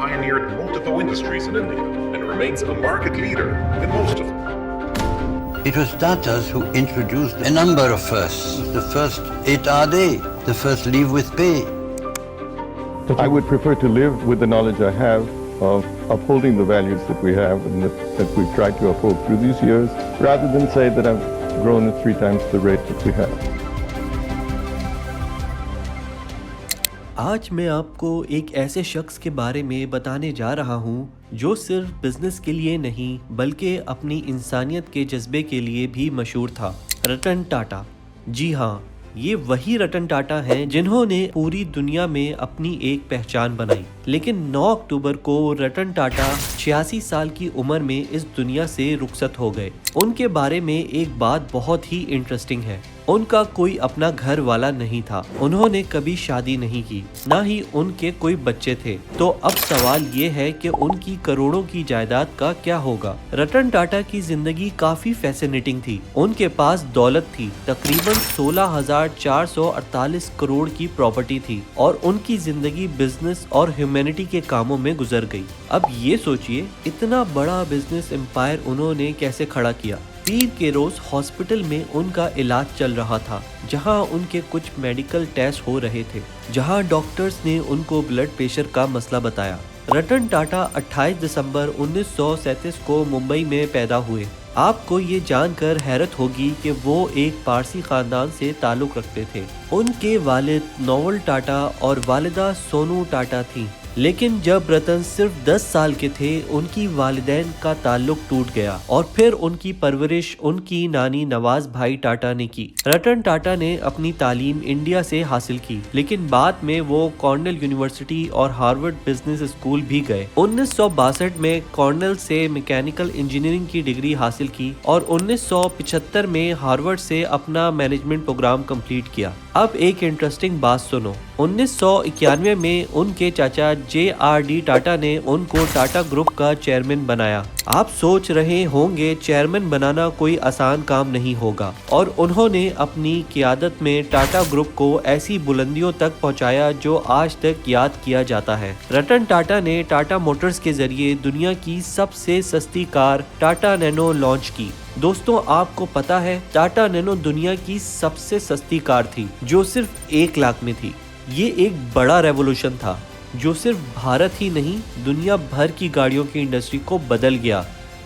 pioneered multiple industries in India and remains a market leader in most of them. It was Tatas who introduced a number of firsts. The first 8-hour day, the first leave with pay. I would prefer to live with the knowledge I have of upholding the values that we have and that we've tried to uphold through these years, rather than say that I've grown at 3 times the rate that we have. آج میں آپ کو ایک ایسے شخص کے بارے میں بتانے جا رہا ہوں جو صرف بزنس کے لیے نہیں بلکہ اپنی انسانیت کے جذبے کے لیے بھی مشہور تھا، رتن ٹاٹا۔ جی ہاں، یہ وہی رتن ٹاٹا ہیں جنہوں نے پوری دنیا میں اپنی ایک پہچان بنائی، لیکن 9 اکتوبر کو رتن ٹاٹا 86 سال کی عمر میں اس دنیا سے رخصت ہو گئے۔ ان کے بارے میں ایک بات بہت ہی انٹرسٹنگ ہے، ان کا کوئی اپنا گھر والا نہیں تھا، انہوں نے کبھی شادی نہیں کی، نہ ہی ان کے کوئی بچے تھے۔ تو اب سوال یہ ہے کہ ان کی کروڑوں کی جائیداد کا کیا ہوگا؟ رتن ٹاٹا کی زندگی کافی فیسینیٹنگ تھی۔ ان کے پاس دولت تھی، تقریباً 16,448 کروڑ کی پراپرٹی تھی، اور ان کی زندگی بزنس اور ہیومینٹی کے کاموں میں گزر گئی۔ اب یہ سوچئے اتنا بڑا بزنس امپائر انہوں نے کیسے کھڑا کیا؟ پیر کے روز ہاسپٹل میں ان کا علاج چل رہا تھا، جہاں ان کے کچھ میڈیکل ٹیسٹ ہو رہے تھے، جہاں ڈاکٹرز نے ان کو بلڈ پریشر کا مسئلہ بتایا۔ رتن ٹاٹا 28 دسمبر 1937 کو ممبئی میں پیدا ہوئے۔ آپ کو یہ جان کر حیرت ہوگی کہ وہ ایک پارسی خاندان سے تعلق رکھتے تھے۔ ان کے والد نوول ٹاٹا اور والدہ سونو ٹاٹا تھیں، لیکن جب رتن صرف 10 سال کے تھے ان کی والدین کا تعلق ٹوٹ گیا، اور پھر ان کی پرورش ان کی نانی نواز بھائی ٹاٹا نے کی۔ رتن ٹاٹا نے اپنی تعلیم انڈیا سے حاصل کی، لیکن بعد میں وہ کارنل یونیورسٹی اور ہارورڈ بزنس اسکول بھی گئے۔ 1962 میں کارنل سے میکینیکل انجینئرنگ کی ڈگری حاصل کی اور 1975 میں ہارورڈ سے اپنا مینجمنٹ پروگرام کمپلیٹ کیا۔ اب ایک انٹرسٹنگ بات سنو، 1991 میں ان کے چاچا JRD ٹاٹا نے ان کو ٹاٹا گروپ کا چیئرمین بنایا۔ آپ سوچ رہے ہوں گے چیئرمین بنانا کوئی آسان کام نہیں ہوگا، اور انہوں نے اپنی قیادت میں ٹاٹا گروپ کو ایسی بلندیوں تک پہنچایا جو آج تک یاد کیا جاتا ہے۔ رتن ٹاٹا نے ٹاٹا موٹرز کے ذریعے دنیا کی سب سے سستی کار ٹاٹا نینو لانچ کی۔ دوستوں، آپ کو پتا ہے ٹاٹا نینو دنیا کی سب سے سستی کار تھی جو صرف 1 لاکھ میں تھی۔ یہ ایک بڑا ریولوشن تھا جو صرف بھارت ہی نہیں دنیا بھر کی گاڑیوں کی انڈسٹری کو بدل گیا۔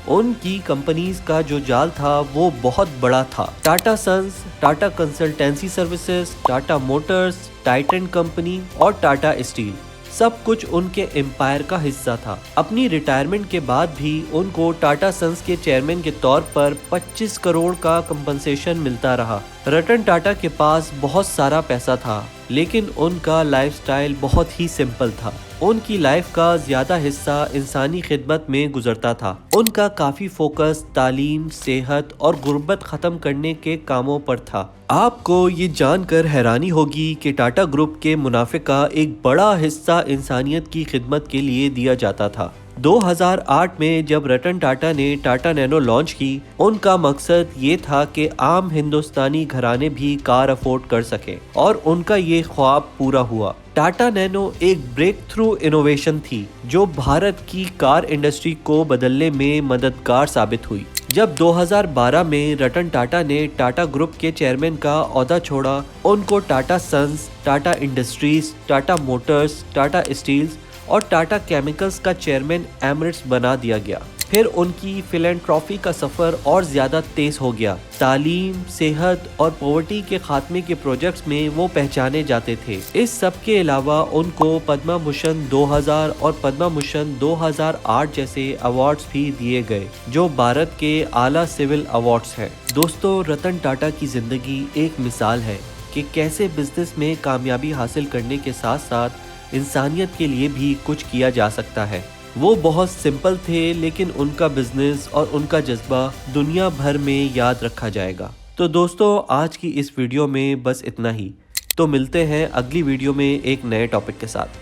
ان کی کمپنیز کا جو جال تھا وہ بہت بڑا تھا، Tata Sons, Tata Consultancy Services, Tata Motors, Titan company اور ٹاٹا اسٹیل، سب کچھ ان کے امپائر کا حصہ تھا۔ اپنی ریٹائرمنٹ کے بعد بھی ان کو ٹاٹا سنز کے چیئرمین کے طور پر 25 کروڑ کا کمپنسیشن ملتا رہا۔ رتن ٹاٹا کے پاس بہت سارا پیسہ تھا، لیکن ان کا لائف سٹائل بہت ہی سمپل تھا۔ ان کی لائف کا زیادہ حصہ انسانی خدمت میں گزرتا تھا۔ ان کا کافی فوکس تعلیم، صحت اور غربت ختم کرنے کے کاموں پر تھا۔ آپ کو یہ جان کر حیرانی ہوگی کہ ٹاٹا گروپ کے منافع کا ایک بڑا حصہ انسانیت کی خدمت کے لیے دیا جاتا تھا۔ 2008 میں جب رتن ٹاٹا نے ٹاٹا نینو لانچ کی، ان کا مقصد یہ تھا کہ عام ہندوستانی گھرانے بھی کار افورڈ کر سکیں، اور ان کا یہ خواب پورا ہوا۔ ٹاٹا نینو ایک بریک تھرو انوویشن تھی جو بھارت کی کار انڈسٹری کو بدلنے میں مددگار ثابت ہوئی۔ جب 2012 میں رتن ٹاٹا نے ٹاٹا گروپ کے چیئرمین کا عہدہ چھوڑا، ان کو Tata Sons, Tata Industries, Tata Motors, Tata Steels اور ٹاٹا کیمیکلز کا چیئرمین ایمریٹس بنا دیا گیا۔ پھر ان کی فلینٹروفی کا سفر اور زیادہ تیز ہو گیا۔ تعلیم، صحت اور پاورٹی کے خاتمے کے پروجیکٹس میں وہ پہچانے جاتے تھے۔ اس سب کے علاوہ ان کو پدما بھوشن 2000 اور پدما بھوشن 2008 جیسے ایوارڈز بھی دیے گئے، جو بھارت کے اعلیٰ سول ایوارڈز ہیں۔ دوستو، رتن ٹاٹا کی زندگی ایک مثال ہے کہ کیسے بزنس میں کامیابی حاصل کرنے کے ساتھ ساتھ انسانیت کے لیے بھی کچھ کیا جا سکتا ہے۔ وہ بہت سمپل تھے، لیکن ان کا بزنس اور ان کا جذبہ دنیا بھر میں یاد رکھا جائے گا۔ تو دوستو، آج کی اس ویڈیو میں بس اتنا ہی۔ تو ملتے ہیں اگلی ویڈیو میں ایک نئے ٹاپک کے ساتھ۔